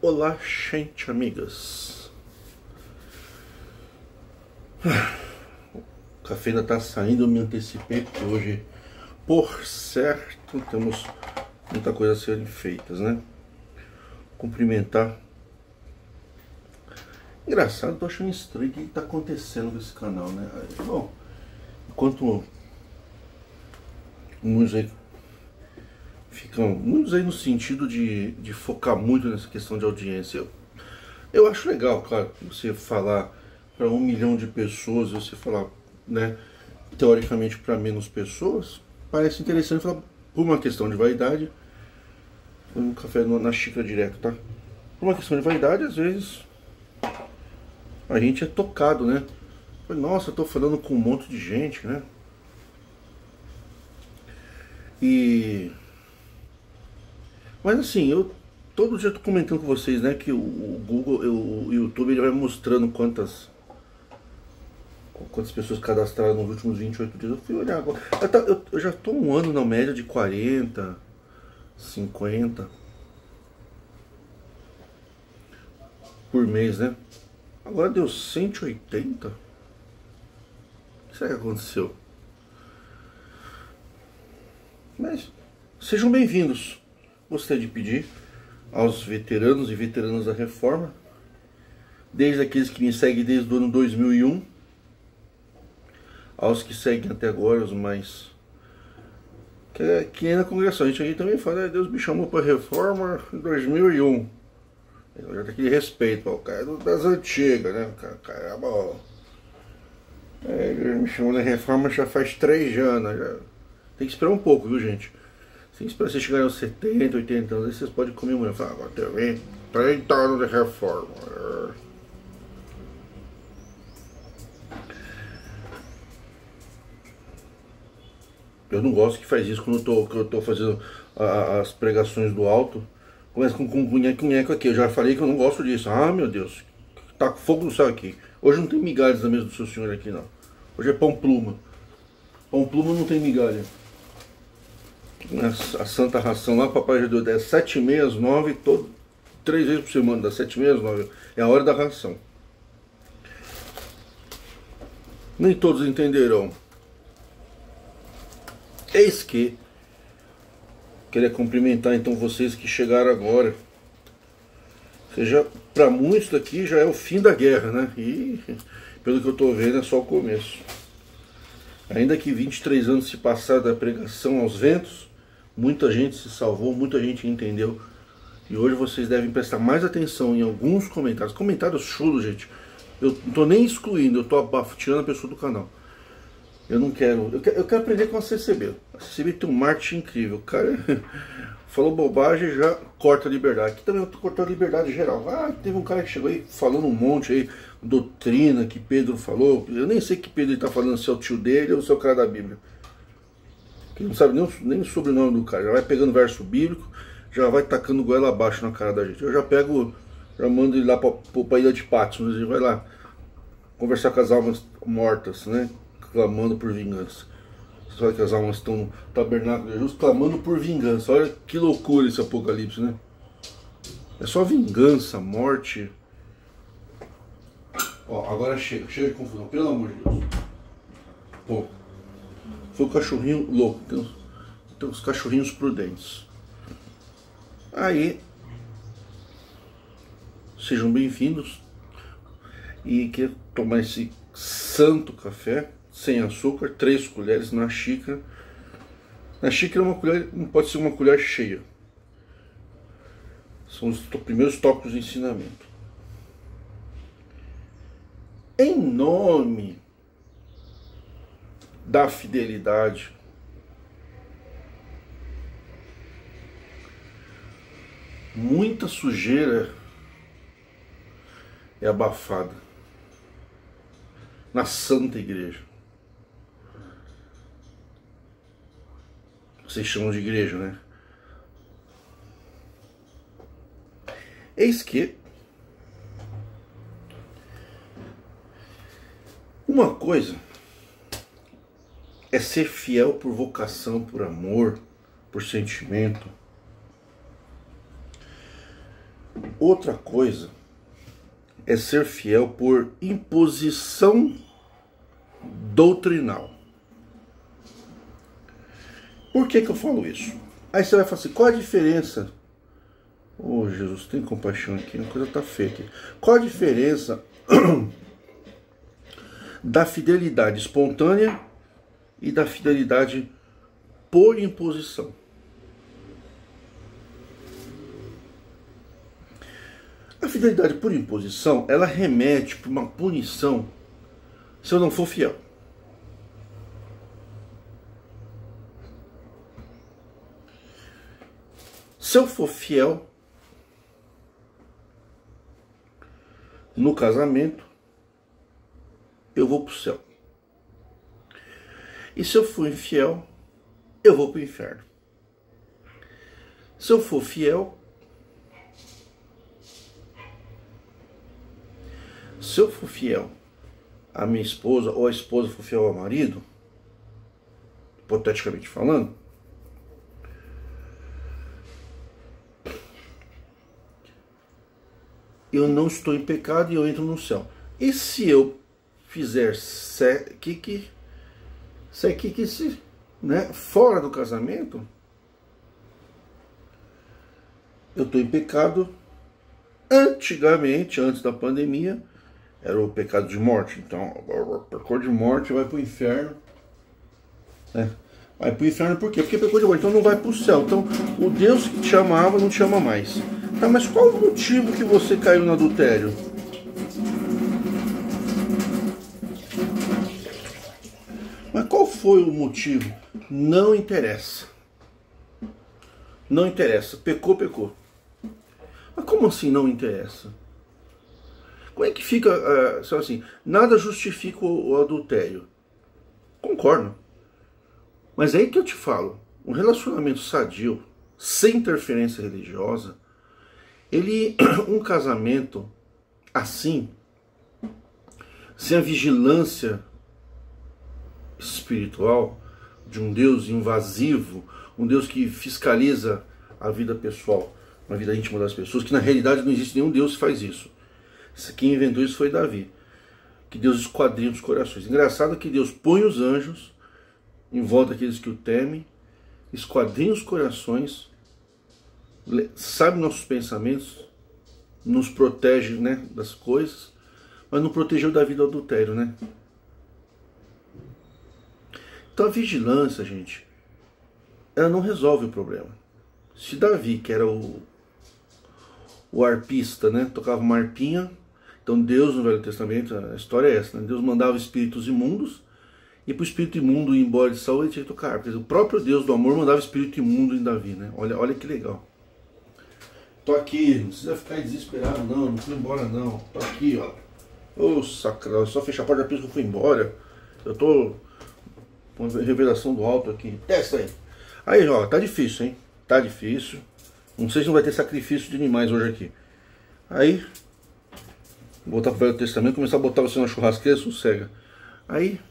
Olá, gente, amigas. O café ainda tá saindo, eu me antecipei porque hoje, por certo, temos muita coisa a serem feitas, né? Cumprimentar. Engraçado, tô achando estranho o que tá acontecendo com esse canal, né? Bom, enquanto muitos aí muitos aí no sentido de focar muito nessa questão de audiência. Eu acho legal, claro, você falar para 1 milhão de pessoas, você falar, né, teoricamente para menos pessoas, parece interessante falar por uma questão de vaidade. Foi um café na xícara direto, tá? Por uma questão de vaidade, às vezes a gente é tocado, né? Nossa, eu tô falando com um monte de gente, né? Mas assim, eu todo dia tô comentando com vocês, né, que o Google, o YouTube, ele vai mostrando quantas pessoas cadastraram nos últimos 28 dias. Eu fui olhar agora. Eu já tô um ano na média de 40, 50 por mês, né? Agora deu 180. O que será que aconteceu? Mas sejam bem-vindos. Gostaria de pedir aos veteranos e veteranas da Reforma, desde aqueles que me seguem desde o ano 2001, aos que seguem até agora, os mais que é na congregação. A gente aí também fala, Deus me chamou para Reforma em 2001. Já tem aquele respeito, o cara das antigas, né? Caramba, Deus me chamou na Reforma já faz 3 anos. Já. Tem que esperar um pouco, viu, gente? Tem que esperar vocês chegarem aos 70, 80 anos, aí vocês podem comemorar. Falar, agora tem 30 anos de Reforma. Eu não gosto que faz isso quando eu tô fazendo as pregações do alto. Começa com cunheco aqui. Eu já falei que eu não gosto disso. Ah, meu Deus. Tá com fogo no céu aqui. Hoje não tem migalhas na mesa do seu senhor aqui, não. Hoje é pão pluma. Pão pluma não tem migalha. A santa ração lá, papai já deu 10, 7 meses, 9, 3 vezes por semana, dá 7 meses, 9. É a hora da ração. Nem todos entenderão. Eis que queria cumprimentar então vocês que chegaram agora. Seja, para muitos daqui já é o fim da guerra, né? E pelo que eu estou vendo é só o começo. Ainda que 23 anos se passaram da pregação aos ventos, muita gente se salvou, muita gente entendeu. E hoje vocês devem prestar mais atenção em alguns comentários. Comentários chulos, gente. Eu não estou nem excluindo, eu estou tirando a pessoa do canal. Eu não quero. Eu quero aprender com a CCB. A CCB tem um marketing incrível. O cara falou bobagem, já corta a liberdade. Aqui também eu tô cortando a liberdade geral. Ah, teve um cara que chegou aí falando um monte aí, doutrina que Pedro falou. Eu nem sei que Pedro está falando, se é o tio dele ou se é o cara da Bíblia. Que não sabe nem o sobrenome do cara. Já vai pegando verso bíblico, já vai tacando goela abaixo na cara da gente. Eu já pego, já mando ele lá pra Ilha de Patmos. Ele vai lá conversar com as almas mortas, né? Clamando por vingança. Você olha que as almas estão no tabernáculo de Jesus clamando por vingança. Olha que loucura esse apocalipse, né? É só vingança, morte. Ó, agora chega de confusão, pelo amor de Deus. Pô, foi o cachorrinho louco. Tem os cachorrinhos prudentes. Aí, sejam bem-vindos. E quer tomar esse santo café sem açúcar, 3 colheres na xícara. Na xícara uma colher, não pode ser uma colher cheia. São os primeiros tópicos de ensinamento. Em nome da fidelidade, muita sujeira é abafada na Santa Igreja. Vocês chamam de igreja, né? Eis que uma coisa é ser fiel por vocação, por amor, por sentimento. Outra coisa é ser fiel por imposição doutrinal. Por que eu falo isso? Aí você vai falar assim, qual a diferença? Oh, Jesus, tem compaixão aqui, a coisa tá feia aqui. Qual a diferença da fidelidade espontânea e da fidelidade por imposição? A fidelidade por imposição, ela remete para uma punição se eu não for fiel. Se eu for fiel no casamento, eu vou para o céu. E se eu for infiel, eu vou para o inferno. Se eu for fiel, a minha esposa, ou a esposa for fiel ao marido, hipoteticamente falando, eu não estou em pecado e eu entro no céu. E se eu fizer fora do casamento, eu estou em pecado. Antigamente, antes da pandemia, era o pecado de morte. Então, o pecado de morte vai para o inferno. Né? Vai para o inferno por quê? Porque pecou de morte, então não vai para o céu. Então, o Deus que te amava não te chama mais. Tá, mas qual o motivo que você caiu no adultério? Mas qual foi o motivo? Não interessa. Não interessa. Pecou, pecou. Mas como assim não interessa? Como é que fica, assim, nada justifica o adultério? Concordo. Mas é aí que eu te falo, um relacionamento sadio, sem interferência religiosa, um casamento assim, sem a vigilância espiritual de um Deus invasivo, um Deus que fiscaliza a vida pessoal, a vida íntima das pessoas, que na realidade não existe nenhum Deus que faz isso. Quem inventou isso foi Davi, que Deus esquadrinha os corações. Engraçado que Deus põe os anjos em volta daqueles que o temem, esquadrinha os corações, sabe nossos pensamentos, nos protege, né, das coisas, mas não protegeu Davi do adultério, né? Então a vigilância, gente, ela não resolve o problema. Se Davi, que era o arpista, né, tocava uma harpinha, então Deus no Velho Testamento, a história é essa, né? Deus mandava espíritos imundos, e para o espírito imundo ir embora de Saul, ele tinha que tocar harpa. Quer dizer, o próprio Deus do amor mandava espírito imundo em Davi, né? Olha que legal. Tô aqui, não precisa ficar desesperado não fui embora não. Tô aqui, ó. Ô, sacral, só fechar a porta da pista que eu fui embora. Eu tô com uma revelação do alto aqui. Testa aí. Aí, ó, tá difícil, hein? Tá difícil. Não sei se não vai ter sacrifício de animais hoje aqui. Aí, voltar para o Velho Testamento, começar a botar você na churrasqueira, sossega. Aí,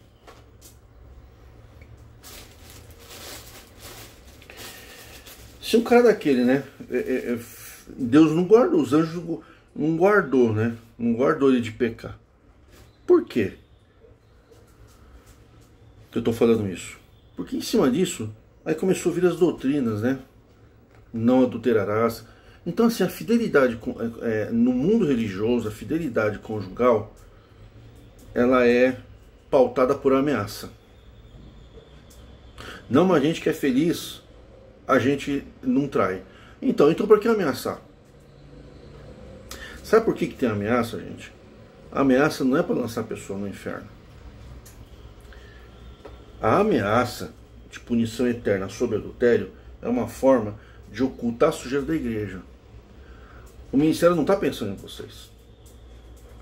se um cara daquele, né, Deus não guardou, os anjos não guardou, né, não guardou ele de pecar. Por quê que eu tô falando isso? Porque em cima disso, aí começou a vir as doutrinas, né, não adulterarás. Então assim, a fidelidade no mundo religioso, a fidelidade conjugal, ela é pautada por ameaça. Não, mas a gente que é feliz, a gente não trai. Então por que ameaçar? Sabe por que tem ameaça, gente? A ameaça não é para lançar a pessoa no inferno. A ameaça de punição eterna sobre adultério é uma forma de ocultar a sujeira da igreja. O ministério não está pensando em vocês.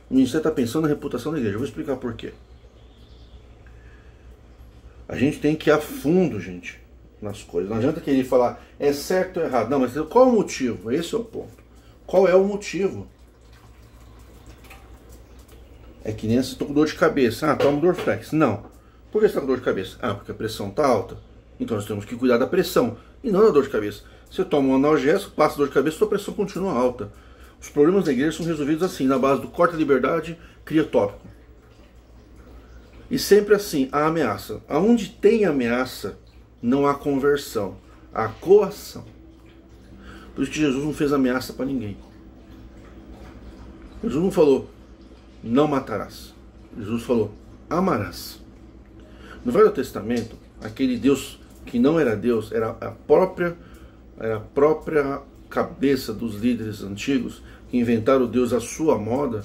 O ministério está pensando na reputação da igreja. Eu vou explicar por quê. A gente tem que ir a fundo, gente, nas coisas. Não adianta querer falar é certo ou errado. Não, mas qual é o motivo? Esse é o ponto. Qual é o motivo? É que nem se estou com dor de cabeça. Ah, toma Dorflex. Não. Por que você está com dor de cabeça? Ah, porque a pressão está alta. Então nós temos que cuidar da pressão e não da dor de cabeça. Você toma um analgésico, passa dor de cabeça, sua pressão continua alta. Os problemas da igreja são resolvidos assim, na base do corta a liberdade, cria tópico. E sempre assim, a ameaça. Aonde tem ameaça, não há conversão, há coação. Por isso que Jesus não fez ameaça para ninguém. Jesus não falou, não matarás. Jesus falou, amarás. No Velho Testamento, aquele Deus que não era Deus, era a própria cabeça dos líderes antigos, que inventaram o Deus à sua moda.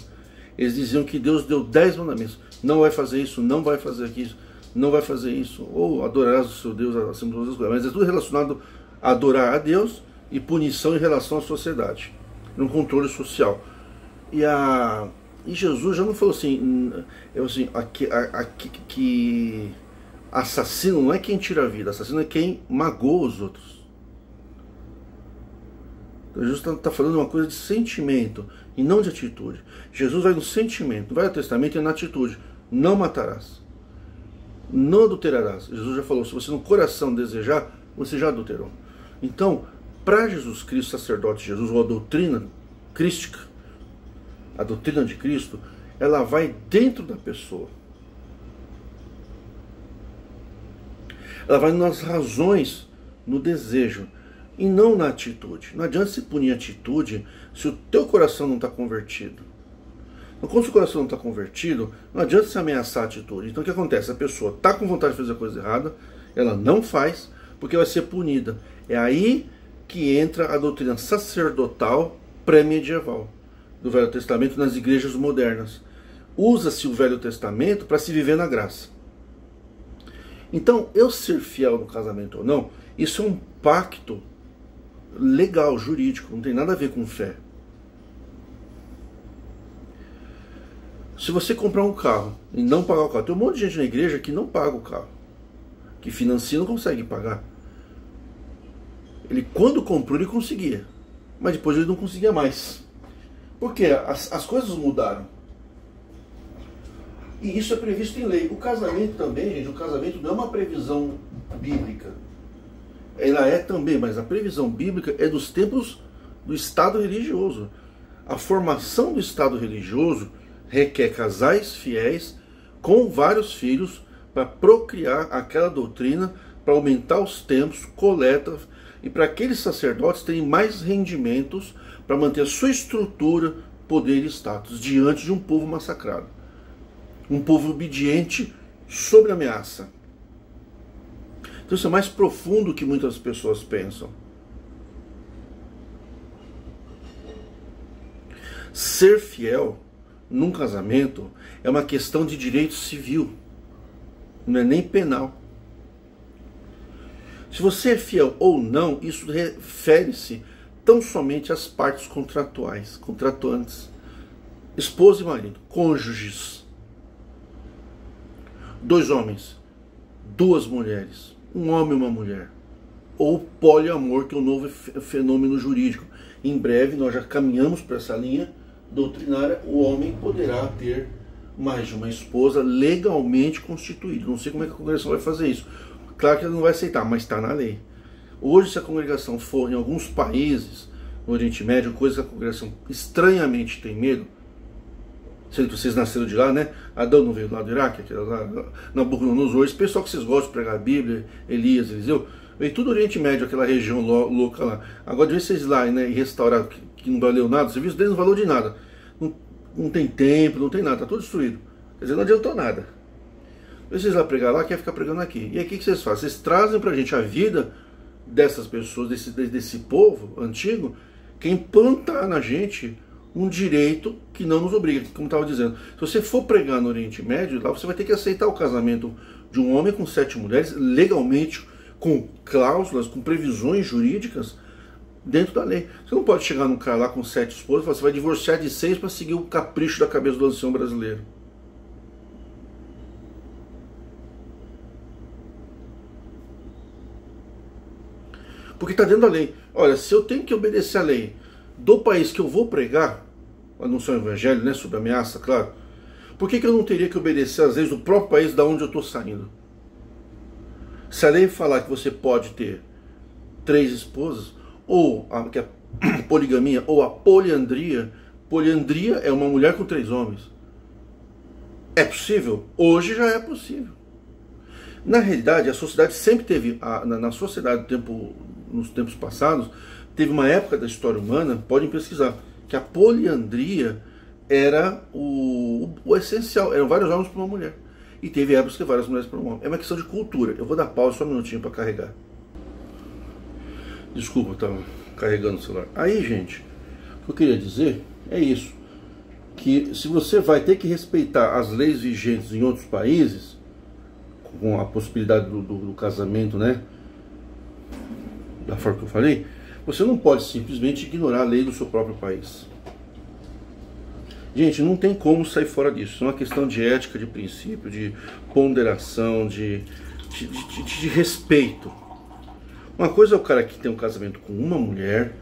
Eles diziam que Deus deu 10 mandamentos. Não vai fazer isso, não vai fazer aquilo, não vai fazer isso. Ou adorarás o seu Deus acima de todas as coisas. Mas é tudo relacionado a adorar a Deus e punição em relação à sociedade. Um controle social. E Jesus já não falou assim, que assassino não é quem tira a vida, assassino é quem magoa os outros. Então Jesus está falando uma coisa de sentimento e não de atitude. Jesus vai no sentimento, no Velho Testamento é na atitude. Não matarás, não adulterarás. Jesus já falou, se você no coração desejar, você já adulterou. Então, para Jesus Cristo, sacerdote Jesus, ou a doutrina crística, a doutrina de Cristo, ela vai dentro da pessoa. Ela vai nas razões, no desejo, e não na atitude. Não adianta se punir a atitude se o teu coração não está convertido. Então, quando o seu coração não está convertido, não adianta se ameaçar a atitude. Então o que acontece? A pessoa está com vontade de fazer a coisa errada, ela não faz, porque vai ser punida. É aí que entra a doutrina sacerdotal pré-medieval do Velho Testamento nas igrejas modernas. Usa-se o Velho Testamento para se viver na graça. Então, eu ser fiel no casamento ou não, isso é um pacto legal, jurídico, não tem nada a ver com fé. Se você comprar um carro e não pagar o carro, tem um monte de gente na igreja que não paga o carro, que financia e não consegue pagar. Ele, quando comprou, ele conseguia, mas depois ele não conseguia mais. Por quê? As coisas mudaram. E isso é previsto em lei. O casamento também, gente, o casamento não é uma previsão bíblica. Ela é também, mas a previsão bíblica é dos tempos do Estado religioso. A formação do Estado religioso requer casais fiéis com vários filhos para procriar aquela doutrina, para aumentar os tempos, coleta, e para aqueles sacerdotes terem mais rendimentos para manter a sua estrutura, poder e status diante de um povo massacrado. Um povo obediente sob ameaça. Então isso é mais profundo do que muitas pessoas pensam. Ser fiel num casamento é uma questão de direito civil, não é nem penal. Se você é fiel ou não, isso refere-se tão somente às partes contratuais, contratuantes, esposa e marido, cônjuges, 2 homens, 2 mulheres, um homem e uma mulher, ou poliamor, que é um novo fenômeno jurídico. Em breve nós já caminhamos para essa linha doutrinária. O homem poderá ter mais de uma esposa legalmente constituída. Não sei como é que a congregação vai fazer isso. Claro que ela não vai aceitar, mas está na lei. Hoje, se a congregação for em alguns países, no Oriente Médio, coisa que a congregação estranhamente tem medo, sendo que vocês nasceram de lá, né? Adão não veio lá do Iraque, Nabucodonosor, esse pessoal que vocês gostam de pregar a Bíblia, Elias, Eliseu, veio tudo do Oriente Médio, aquela região louca lá. Agora, de vez vocês lá, né, e restaurar que não valeu nada, o serviço deles não valeu de nada. Não tem templo, não tem nada, está tudo destruído. Quer dizer, não adiantou nada. Vocês lá pregar lá, quer ficar pregando aqui. E aí o que vocês fazem? Vocês trazem pra gente a vida dessas pessoas, desse povo antigo, que é implantar na gente um direito que não nos obriga, como estava dizendo. Se você for pregar no Oriente Médio, lá você vai ter que aceitar o casamento de um homem com 7 mulheres, legalmente, com cláusulas, com previsões jurídicas, dentro da lei. Você não pode chegar num cara lá com 7 esposas e falar, você vai divorciar de 6 para seguir o capricho da cabeça do ancião brasileiro. Porque está dentro da lei. Olha, se eu tenho que obedecer a lei do país que eu vou pregar, anunciar o evangelho, né, sob ameaça, claro, por que eu não teria que obedecer às leis do próprio país da onde eu estou saindo? Se a lei falar que você pode ter 3 esposas, ou que a poligamia ou a poliandria. Poliandria é uma mulher com 3 homens. É possível? Hoje já é possível. Na realidade, a sociedade sempre teve, na sociedade nos tempos passados, teve uma época da história humana, podem pesquisar, que a poliandria era o essencial, eram vários homens para uma mulher. E teve épocas que várias mulheres para um homem. É uma questão de cultura. Eu vou dar pausa só um minutinho para carregar. Desculpa, eu estava carregando o celular. Aí, gente, o que eu queria dizer é isso. Que se você vai ter que respeitar as leis vigentes em outros países, com a possibilidade do casamento, né, da forma que eu falei, você não pode simplesmente ignorar a lei do seu próprio país. Gente, não tem como sair fora disso. Isso é uma questão de ética, de princípio, de ponderação, de respeito. Uma coisa é o cara que tem um casamento com uma mulher,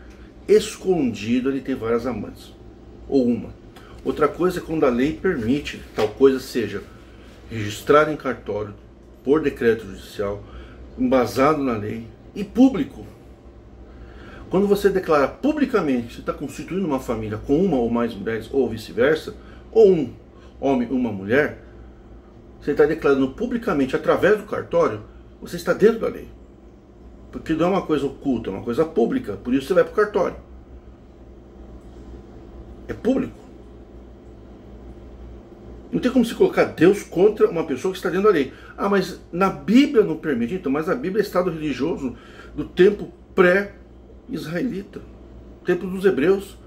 escondido, ele tem várias amantes, ou uma. Outra coisa é quando a lei permite que tal coisa seja registrada em cartório, por decreto judicial, embasado na lei e público. Quando você declara publicamente que você está constituindo uma família com uma ou mais mulheres, ou vice-versa, ou um homem e uma mulher, você está declarando publicamente através do cartório, você está dentro da lei. Porque não é uma coisa oculta, é uma coisa pública, por isso você vai para o cartório. É público. Não tem como se colocar Deus contra uma pessoa que está dentro da lei. Ah, mas na Bíblia não permite. Então, mas a Bíblia é Estado religioso do tempo pré-israelita, tempo dos hebreus.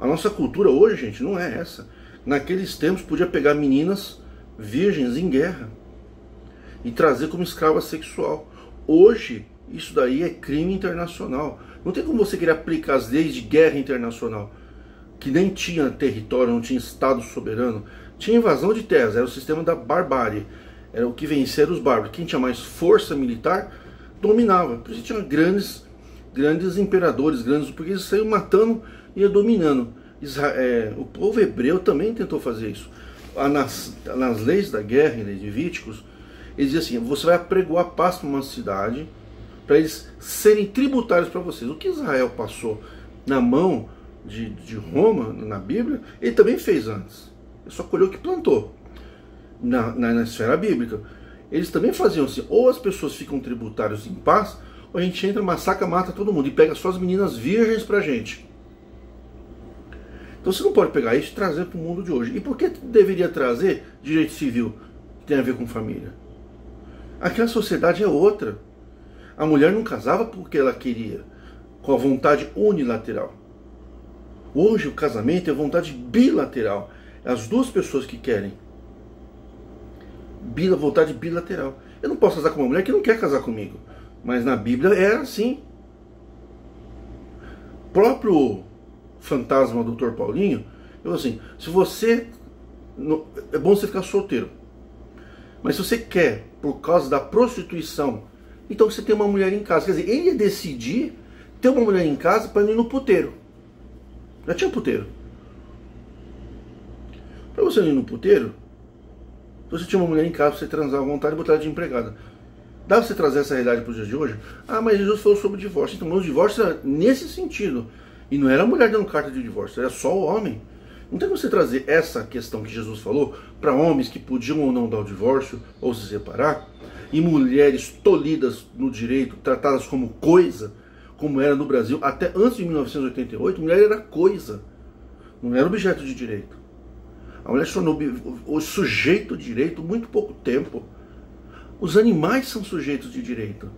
A nossa cultura hoje, gente, não é essa. Naqueles tempos podia pegar meninas virgens em guerra e trazer como escrava sexual. Hoje, isso daí é crime internacional. Não tem como você querer aplicar as leis de guerra internacional, que nem tinha território, não tinha Estado soberano. Tinha invasão de terras, era o sistema da barbárie. Era o que vencia os bárbaros. Quem tinha mais força militar dominava. Por isso tinha grandes imperadores, porque eles saíam matando e ia dominando. O povo hebreu também tentou fazer isso. Nas leis da guerra, em Levíticos, eles diziam assim: você vai apregoar paz para uma cidade, para eles serem tributários para vocês. O que Israel passou na mão de Roma, na Bíblia, ele também fez antes. Ele só colheu o que plantou na esfera bíblica. Eles também faziam assim: ou as pessoas ficam tributários em paz, ou a gente entra, massacra, mata todo mundo e pega só as meninas virgens pra gente. Então você não pode pegar isso e trazer para o mundo de hoje. E por que deveria trazer direito civil que tem a ver com família? Aquela sociedade é outra. A mulher não casava porque ela queria, com a vontade unilateral. Hoje o casamento é vontade bilateral. As duas pessoas que querem. Vontade bilateral. Eu não posso casar com uma mulher que não quer casar comigo. Mas na Bíblia era assim. O próprio fantasma Dr. Paulinho, eu falei assim: se você. É bom você ficar solteiro. Mas se você quer, por causa da prostituição, então você tem uma mulher em casa. Quer dizer, ele ia decidir ter uma mulher em casa para ir no puteiro. Já tinha puteiro. Para você ir no puteiro, você tinha uma mulher em casa para você transar à vontade e botar ela de empregada. Dá pra você trazer essa realidade para os dias de hoje? Ah, mas Jesus falou sobre o divórcio. Então, o divórcio era nesse sentido. E não era a mulher dando carta de divórcio, era só o homem. Não tem como você trazer essa questão que Jesus falou para homens que podiam ou não dar o divórcio ou se separar, e mulheres tolhidas no direito, tratadas como coisa, como era no Brasil até antes de 1988. Mulher era coisa, não era objeto de direito. A mulher se tornou o sujeito de direito há muito pouco tempo. Os animais são sujeitos de direito.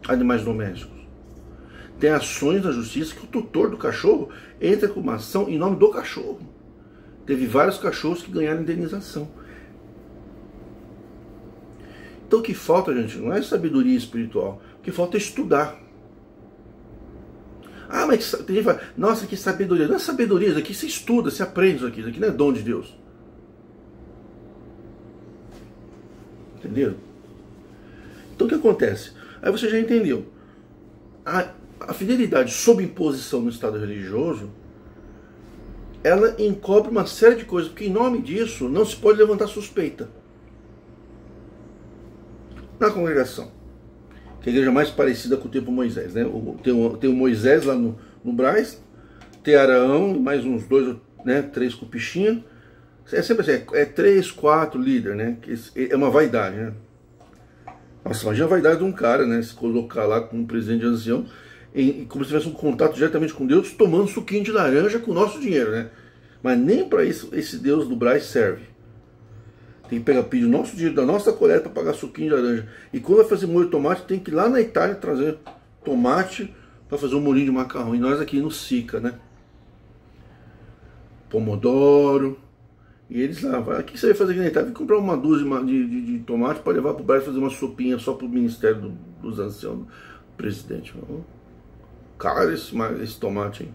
Animais domésticos. Tem ações na justiça que o tutor do cachorro entra com uma ação em nome do cachorro. Teve vários cachorros que ganharam indenização. Então o que falta, gente, não é sabedoria espiritual. O que falta é estudar. Ah, mas tem gente que fala: nossa, que sabedoria. Não é sabedoria, isso aqui você estuda, você aprende isso aqui não é dom de Deus. Entendeu? Então o que acontece? Aí você já entendeu. A fidelidade sob imposição no Estado religioso, ela encobre uma série de coisas, porque em nome disso não se pode levantar suspeita na congregação. que é a igreja mais parecida com o tempo Moisés, né? Tem o Moisés lá no Brás, tem Araão, mais uns 2, né, 3 cupichinhos. É sempre assim, é 3, 4 líderes, né? É uma vaidade, né? Nossa, imagina a vaidade de um cara, né? Se colocar lá como presidente de ancião, como se tivesse um contato diretamente com Deus, tomando suquinho de laranja com o nosso dinheiro, né? Mas nem para isso esse Deus do Brás serve. Tem que pedir o nosso dinheiro da nossa coleta para pagar suquinho de laranja. E quando vai fazer molho de tomate, tem que ir lá na Itália trazer tomate para fazer um molhinho de macarrão. E nós aqui no Sica, né? Pomodoro. E eles lá, o que você vai fazer aqui na Itália? Vem comprar uma dúzia de tomate para levar para o Brás fazer uma sopinha só para o Ministério dos Anciãos do presidente. Cara, esse tomate, hein?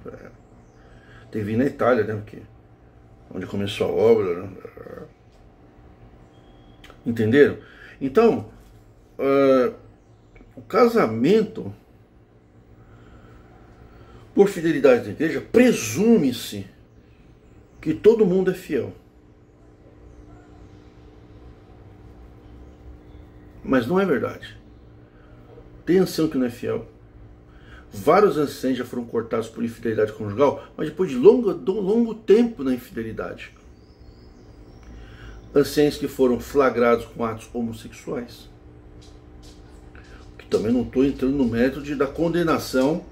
Tem que vir na Itália, né? Porque onde começou a obra, né? Entenderam? Então, o casamento, por fidelidade da igreja, presume-se que todo mundo é fiel. Mas não é verdade. Tem ancião que não é fiel. Vários anciãos já foram cortados por infidelidade conjugal, mas depois de longo tempo na infidelidade. Anciãos que foram flagrados com atos homossexuais. Que também não estou entrando no mérito da condenação,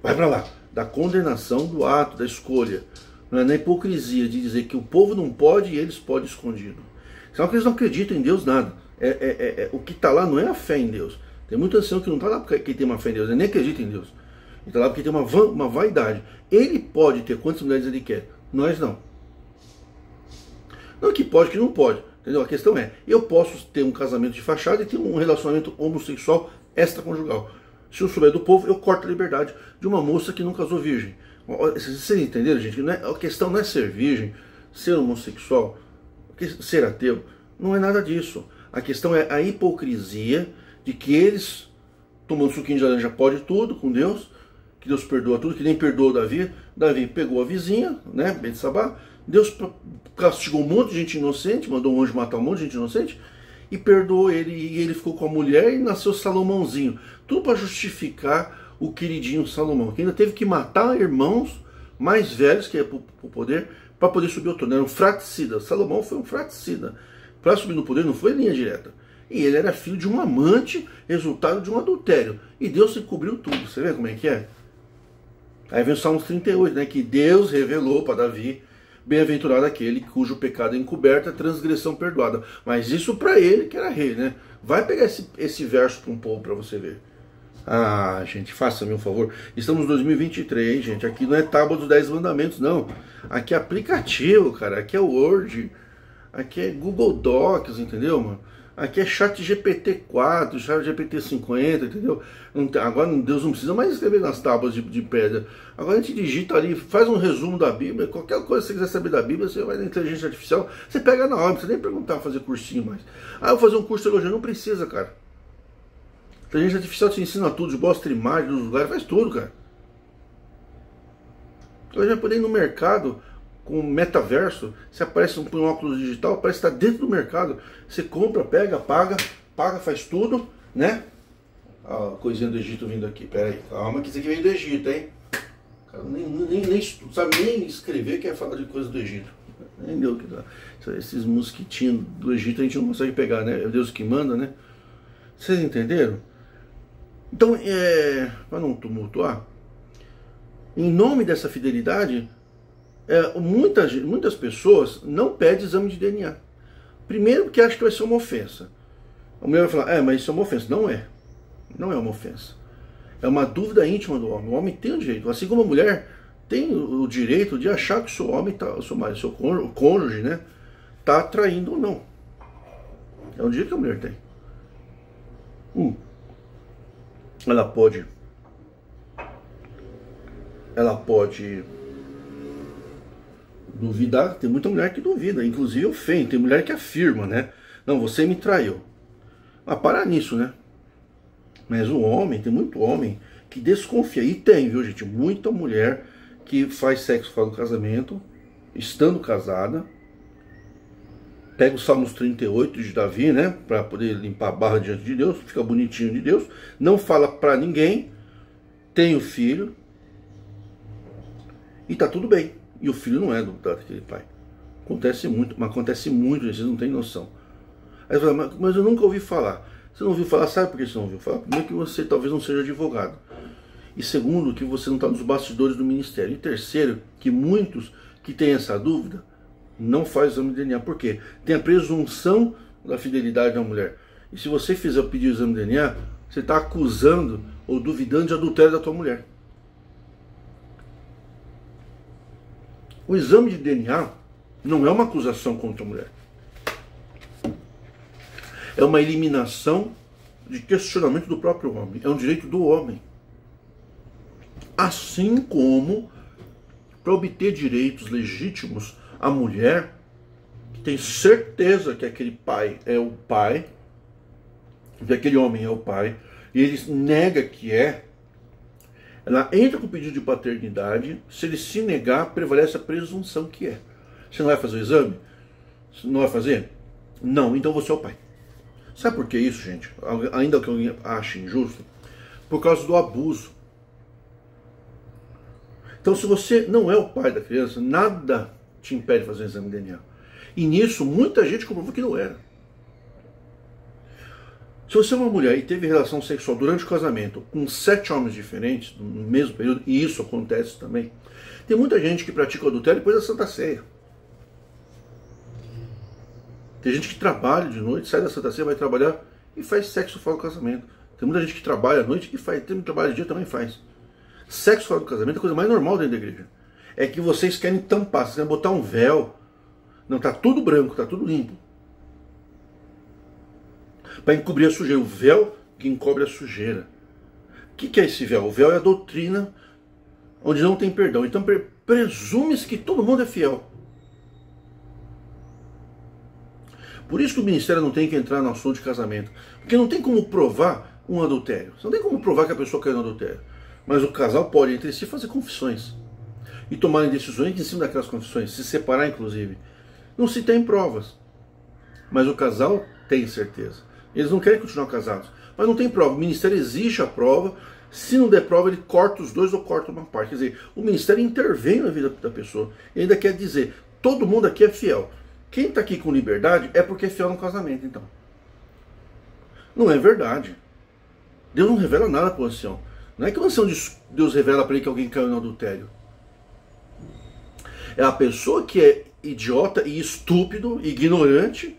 vai para lá, da condenação do ato, da escolha. Não é na hipocrisia de dizer que o povo não pode e eles podem escondido. Senão que eles não acreditam em Deus nada. O que está lá não é a fé em Deus. Tem muito ancião que não está lá porque tem uma fé em Deus, ele nem acredita em Deus. Ele está lá porque tem uma vaidade. Ele pode ter quantas mulheres ele quer, nós não. Não que pode, que não pode. Entendeu? A questão é, eu posso ter um casamento de fachada e ter um relacionamento homossexual extraconjugal. Se eu souber do povo, eu corto a liberdade de uma moça que não casou virgem. Vocês entenderam, gente? A questão não é ser virgem, ser homossexual, ser ateu. Não é nada disso. A questão é a hipocrisia de que eles, tomando suquinho de laranja, pode tudo com Deus, que Deus perdoa tudo, que nem perdoou Davi. Davi pegou a vizinha, né, Betsabá. Deus castigou um monte de gente inocente, mandou um anjo matar um monte de gente inocente, e perdoou ele, e ele ficou com a mulher e nasceu Salomãozinho. Tudo para justificar o queridinho Salomão, que ainda teve que matar irmãos mais velhos, que é para o poder, para poder subir ao trono. Era um fratricida. Salomão foi um fratricida. Para subir no poder não foi linha direta. E ele era filho de um amante, resultado de um adultério. E Deus se cobriu tudo. Você vê como é que é? Aí vem o Salmos 38, né? Que Deus revelou para Davi: bem-aventurado aquele cujo pecado é encoberto, a transgressão perdoada. Mas isso para ele que era rei, né? Vai pegar esse verso para um povo para você ver. Ah, gente, faça-me um favor. Estamos em 2023, hein, gente? Aqui não é tábua dos 10 mandamentos, não. Aqui é aplicativo, cara. Aqui é Word. Aqui é Google Docs, entendeu, mano? Aqui é Chat GPT 4, Chat GPT 50, entendeu? Agora Deus não precisa mais escrever nas tábuas de pedra. Agora a gente digita ali, faz um resumo da Bíblia. Qualquer coisa que você quiser saber da Bíblia, você vai na inteligência artificial, você pega na hora, não precisa nem perguntar, fazer cursinho mais. Ah, eu vou fazer um curso de teologia. Não precisa, cara. A inteligência artificial te ensina tudo, mostra imagem dos lugares, faz tudo, cara. Eu já poder ir no mercado com metaverso, você aparece um óculos digital, parece que está dentro do mercado. Você compra, pega, paga, faz tudo, né? A coisinha do Egito vindo aqui. Pera aí, calma que isso aqui vem do Egito, hein? O cara nem sabe nem escrever, quer falar de coisa do Egito. Nem deu que dá. Esses mosquitinhos do Egito a gente não consegue pegar, né? É Deus que manda, né? Vocês entenderam? Então, para não tumultuar, em nome dessa fidelidade, muitas pessoas não pedem exame de DNA. Primeiro porque acham que vai ser uma ofensa. A mulher vai falar, mas isso é uma ofensa. Não é. Não é uma ofensa. É uma dúvida íntima do homem. O homem tem o direito, assim como a mulher tem o direito de achar que o seu homem, seu cônjuge, né, está traindo ou não. É um direito que a mulher tem. Ela pode duvidar. Tem muita mulher que duvida, inclusive ofende. Tem mulher que afirma, né? Não, você me traiu. Mas para nisso, né? Mas o homem, tem muito homem que desconfia. E tem, viu, gente? Muita mulher que faz sexo fora do casamento, estando casada, pega o Salmos 38 de Davi, né, para poder limpar a barra diante de Deus, fica bonitinho de Deus, não fala para ninguém, tem o filho, e tá tudo bem. E o filho não é daquele pai. Acontece muito, mas acontece muito, vocês não têm noção. Aí você fala, mas eu nunca ouvi falar. Você não ouviu falar, sabe por que você não ouviu falar? Primeiro que você talvez não seja advogado. E segundo, que você não está nos bastidores do ministério. E terceiro, que muitos que têm essa dúvida não fazem exame de DNA. Por quê? Tem a presunção da fidelidade da mulher. E se você fizer o pedido de exame de DNA, você está acusando ou duvidando de adultério da tua mulher. O exame de DNA não é uma acusação contra a mulher. É uma eliminação de questionamento do próprio homem. É um direito do homem. Assim como, para obter direitos legítimos, a mulher que tem certeza que aquele pai é o pai, que aquele homem é o pai, e ele nega que é, ela entra com o pedido de paternidade. Se ele se negar, prevalece a presunção que é. Você não vai fazer o exame? Você não vai fazer? Não, então você é o pai. Sabe por que isso, gente? Ainda que eu ache injusto, por causa do abuso. Então, se você não é o pai da criança, nada te impede de fazer um exame de DNA. E nisso, muita gente comprovou que não era. Se você é uma mulher e teve relação sexual durante o casamento com 7 homens diferentes, no mesmo período, e isso acontece também, tem muita gente que pratica o adultério depois da Santa Ceia. Tem gente que trabalha de noite, sai da Santa Ceia, vai trabalhar e faz sexo fora do casamento. Tem muita gente que trabalha à noite e faz, tem que trabalha de dia também faz. Sexo fora do casamento é a coisa mais normal dentro da igreja. É que vocês querem tampar, vocês querem botar um véu. Não, tá tudo branco, tá tudo limpo. Para encobrir a sujeira. O véu que encobre a sujeira. O que é esse véu? O véu é a doutrina onde não tem perdão. Então presume-se que todo mundo é fiel. Por isso que o ministério não tem que entrar no assunto de casamento. Porque não tem como provar um adultério. Você não tem como provar que a pessoa caiu no adultério. Mas o casal pode entre si fazer confissões. E tomarem decisões em cima daquelas confissões. Se separar, inclusive. Não se tem provas. Mas o casal tem certeza. Eles não querem continuar casados. Mas não tem prova. O ministério exige a prova. Se não der prova, ele corta os dois ou corta uma parte. Quer dizer, o ministério intervém na vida da pessoa. E ainda quer dizer, todo mundo aqui é fiel. Quem está aqui com liberdade é porque é fiel no casamento, então. Não é verdade. Deus não revela nada para o ancião. Não é que o ancião Deus revela para ele que alguém caiu no adultério. É a pessoa que é idiota e estúpido, ignorante,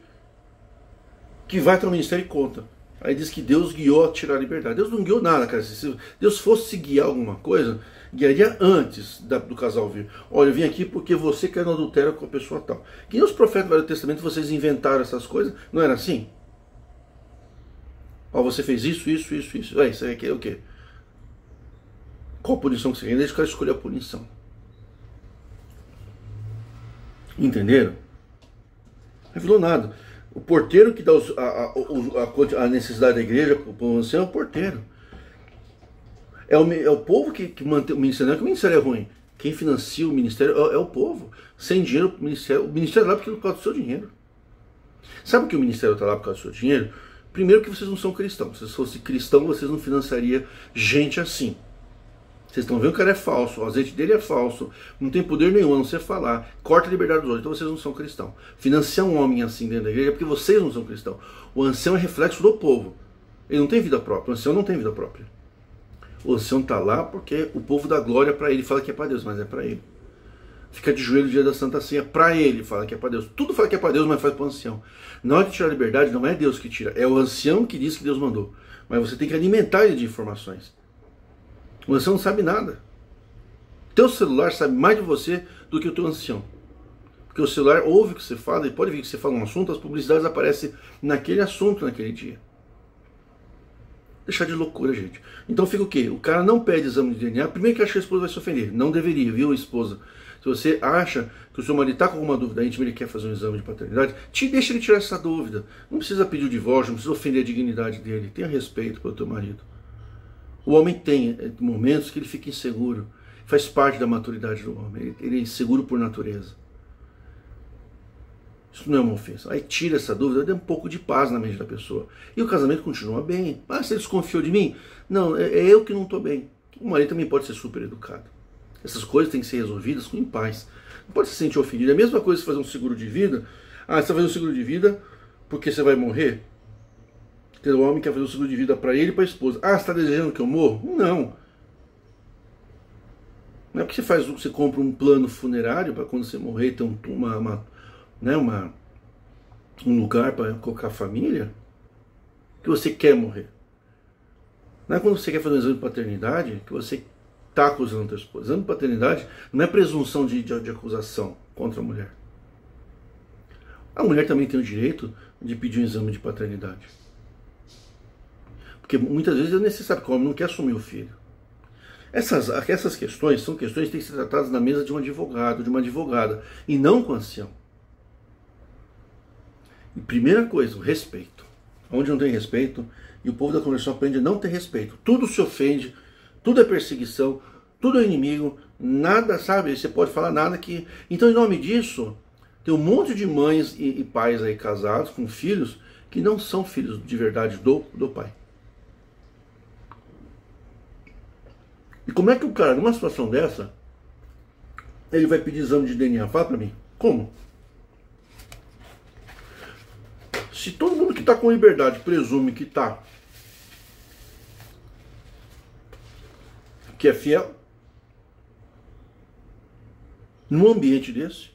que vai para o ministério e conta. Aí diz que Deus guiou a tirar a liberdade. Deus não guiou nada, cara. Se Deus fosse guiar alguma coisa, guiaria antes do casal vir. Olha, eu vim aqui porque você caiu no adultério com a pessoa tal. Que nos profetas do Velho Testamento vocês inventaram essas coisas? Não era assim? Ó, você fez isso. Ué, isso aqui é o quê? Qual punição que você quer? Deixa o cara escolher a punição. Entenderam? Não revelou nada. O porteiro que dá a necessidade da igreja para o ancião é o porteiro. É o povo que mantém o ministério. Não é que o ministério é ruim. Quem financia o ministério é o povo. Sem dinheiro, o ministério está lá por causa do seu dinheiro. Sabe que o ministério está lá por causa do seu dinheiro? Primeiro que vocês não são cristãos. Se fosse cristão, vocês não financiariam gente assim. Vocês estão vendo que o cara é falso, o azeite dele é falso, não tem poder nenhum, a não ser falar, corta a liberdade dos outros, então vocês não são cristãos. Financiar um homem assim dentro da igreja é porque vocês não são cristãos. O ancião é reflexo do povo. Ele não tem vida própria, o ancião não tem vida própria. O ancião está lá porque o povo dá glória para ele, fala que é para Deus, mas é para ele. Fica de joelho no dia da Santa Ceia, para ele fala que é para Deus. Tudo fala que é para Deus, mas faz para o ancião. Na hora de tirar a liberdade, não é Deus que tira, é o ancião que diz que Deus mandou. Mas você tem que alimentar ele de informações. O ancião não sabe nada. Teu celular sabe mais de você do que o teu ancião. Porque o celular ouve o que você fala, e pode ver que você fala um assunto, as publicidades aparecem naquele assunto, naquele dia. Deixar de loucura, gente. Então fica o quê? O cara não pede exame de DNA, primeiro que acha que a esposa vai se ofender. Não deveria, viu, esposa? Se você acha que o seu marido está com alguma dúvida íntima, ele quer fazer um exame de paternidade, deixa ele tirar essa dúvida. Não precisa pedir o divórcio, não precisa ofender a dignidade dele. Tenha respeito pelo teu marido. O homem tem momentos que ele fica inseguro. Faz parte da maturidade do homem. Ele é inseguro por natureza. Isso não é uma ofensa. Aí tira essa dúvida, dá um pouco de paz na mente da pessoa. E o casamento continua bem. Ah, você desconfiou de mim? Não, é eu que não estou bem. O marido também pode ser super educado. Essas coisas têm que ser resolvidas em paz. Não pode se sentir ofendido. É a mesma coisa se fazer um seguro de vida. Ah, você vai fazer um seguro de vida porque você vai morrer? Tem um homem que quer fazer um seguro de vida para ele e para a esposa. Ah, você está desejando que eu morra? Não. Não é porque você compra um plano funerário para quando você morrer ter um lugar para colocar a família que você quer morrer. Não é quando você quer fazer um exame de paternidade que você está acusando a tua esposa. Exame de paternidade não é presunção de acusação contra a mulher. A mulher também tem o direito de pedir um exame de paternidade. Porque muitas vezes é necessário, porque o homem não quer assumir o filho. Essas questões são questões que têm que ser tratadas na mesa de um advogado, de uma advogada, e não com o ancião. E primeira coisa, o respeito. Onde não tem respeito, e o povo da conversão aprende a não ter respeito. Tudo se ofende, tudo é perseguição, tudo é inimigo, nada, sabe? Você pode falar nada que... Então, em nome disso, tem um monte de mães e pais aí casados com filhos que não são filhos de verdade do pai. E como é que o cara, numa situação dessa, ele vai pedir exame de DNA? Fala pra mim. Como? Se todo mundo que está com liberdade presume que é fiel, num ambiente desse,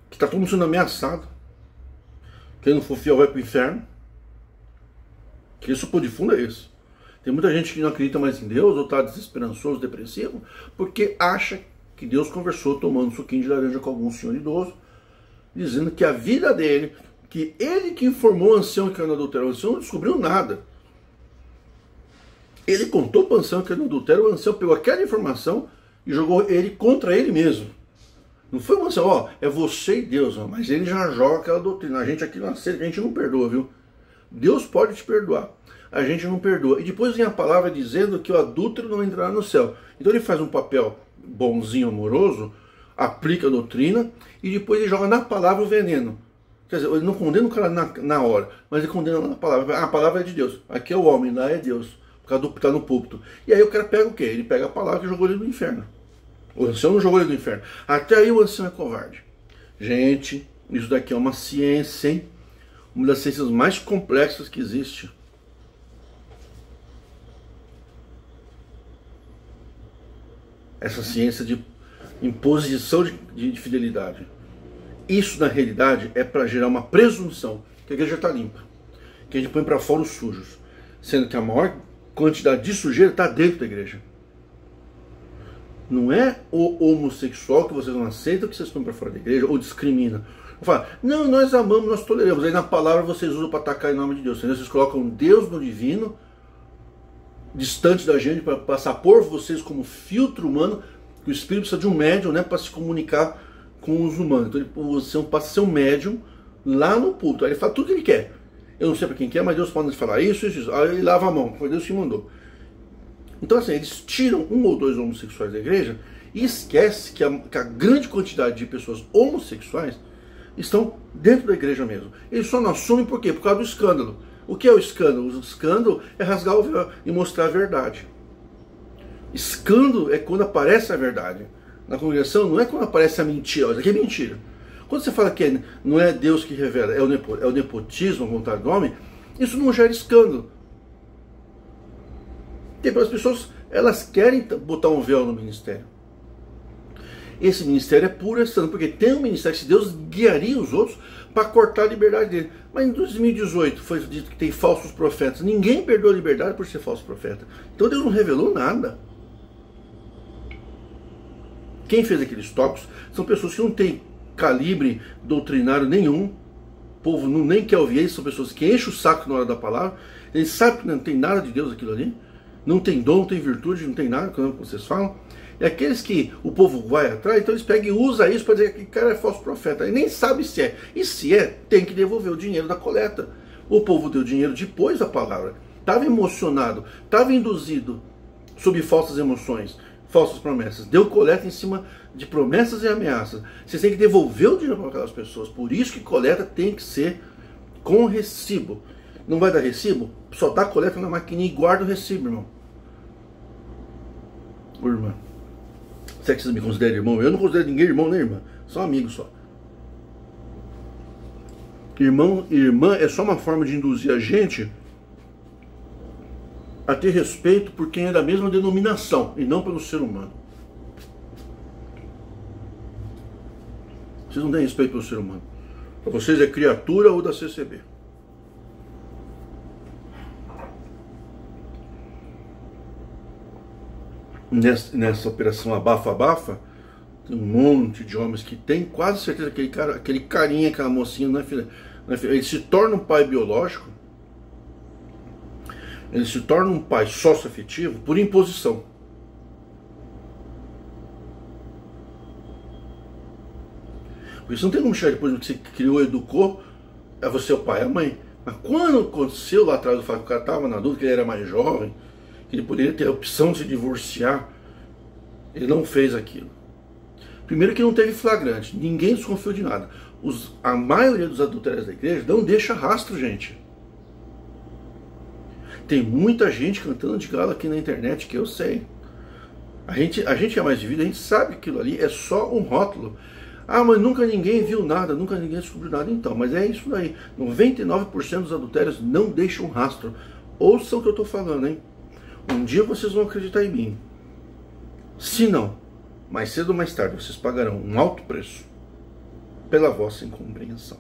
que está todo mundo sendo ameaçado, quem não for fiel vai para o inferno, que isso por de fundo é esse. Tem muita gente que não acredita mais em Deus, ou está desesperançoso, depressivo, porque acha que Deus conversou tomando suquinho de laranja com algum senhor idoso, dizendo que a vida dele, que ele que informou o ancião que era no adultério, o ancião não descobriu nada. Ele contou para o ancião que era no adultério, o ancião pegou aquela informação e jogou ele contra ele mesmo. Não foi o ancião, é você e Deus, mas ele já joga aquela doutrina. A gente aqui não aceita, a gente não perdoa, viu? Deus pode te perdoar, a gente não perdoa. E depois vem a palavra dizendo que o adúltero não entrará no céu. Então ele faz um papel bonzinho, amoroso, aplica a doutrina e depois ele joga na palavra o veneno. Quer dizer, ele não condena o cara na hora, mas ele condena na palavra. A palavra é de Deus. Aqui é o homem, lá é Deus. Por causa do que está no púlpito. E aí o cara pega o quê? Ele pega a palavra que jogou ele no inferno. O ancião não jogou ele no inferno. Até aí o ancião é covarde. Gente, isso daqui é uma ciência, hein? Uma das ciências mais complexas que existe. Essa ciência de imposição de fidelidade. Isso, na realidade, é para gerar uma presunção que a igreja está limpa. Que a gente põe para fora os sujos. Sendo que a maior quantidade de sujeira está dentro da igreja. Não é o homossexual que vocês não aceitam que vocês põem para fora da igreja ou discrimina. Fala, não, nós amamos, nós toleramos. Aí na palavra vocês usam para atacar em nome de Deus. Vocês colocam Deus no divino, distante da gente, para passar por vocês como filtro humano, que o Espírito precisa de um médium, né, para se comunicar com os humanos. Então você passa a ser um médium lá no púlpito. Aí ele fala tudo que ele quer. Eu não sei para quem quer, mas Deus pode falar isso. Aí ele lava a mão, foi Deus que mandou. Então assim, eles tiram um ou dois homossexuais da igreja e esquece que a grande quantidade de pessoas homossexuais estão dentro da igreja mesmo. Eles só não assumem por quê? Por causa do escândalo. O que é o escândalo? O escândalo é rasgar o véu e mostrar a verdade. Escândalo é quando aparece a verdade. Na congregação não é quando aparece a mentira. Isso aqui é mentira. Quando você fala que não é Deus que revela, é o nepotismo, a vontade do homem, isso não gera escândalo. Porque as pessoas, elas querem botar um véu no ministério. Esse ministério é puro santo, porque tem um ministério que Deus guiaria os outros para cortar a liberdade dele. Mas em 2018 foi dito que tem falsos profetas. Ninguém perdeu a liberdade por ser falso profeta. Então Deus não revelou nada. Quem fez aqueles tópicos são pessoas que não têm calibre doutrinário nenhum. O povo nem quer ouvir isso. São pessoas que enchem o saco na hora da palavra. Eles sabem que não tem nada de Deus aquilo ali. Não tem dom, não tem virtude, não tem nada, como vocês falam. E aqueles que o povo vai atrás, então eles pegam e usam isso para dizer que cara é falso profeta. E nem sabe se é. E se é, tem que devolver o dinheiro da coleta. O povo deu dinheiro depois da palavra. Estava emocionado, estava induzido sob falsas emoções. falsas promessas. Deu coleta em cima de promessas e ameaças. Vocês têm que devolver o dinheiro para aquelas pessoas. Por isso que coleta tem que ser com recibo. Não vai dar recibo? Só dá coleta na maquininha e guarda o recibo, irmão. Ô, irmã, será que vocês me consideram irmão? Eu não considero ninguém irmão nem irmã. Só amigo só. Irmão e irmã é só uma forma de induzir a gente a ter respeito por quem é da mesma denominação e não pelo ser humano. Vocês não têm respeito pelo ser humano. Para vocês é criatura ou da CCB. Nessa operação abafa-abafa, tem um monte de homens que tem quase certeza que aquele carinha, aquela mocinha, não é filha, ele se torna um pai biológico, ele se torna um pai sócio-afetivo por imposição. Porque você não tem como chegar depois que você criou, educou, é você o pai e a mãe. Mas quando aconteceu lá atrás do fato que o cara estava na dúvida, que ele era mais jovem, que ele poderia ter a opção de se divorciar, ele não fez aquilo. Primeiro que não teve flagrante, ninguém desconfiou de nada. A maioria dos adultérios da igreja não deixa rastro, gente. Tem muita gente cantando de galo aqui na internet que eu sei. A gente é mais de vida, a gente sabe que aquilo ali é só um rótulo. Ah, mas nunca ninguém viu nada, nunca ninguém descobriu nada. Então, mas é isso daí. 99% dos adultérios não deixam rastro. Ouçam o que eu estou falando, hein? Um dia vocês vão acreditar em mim. Se não, mais cedo ou mais tarde, vocês pagarão um alto preço pela vossa incompreensão.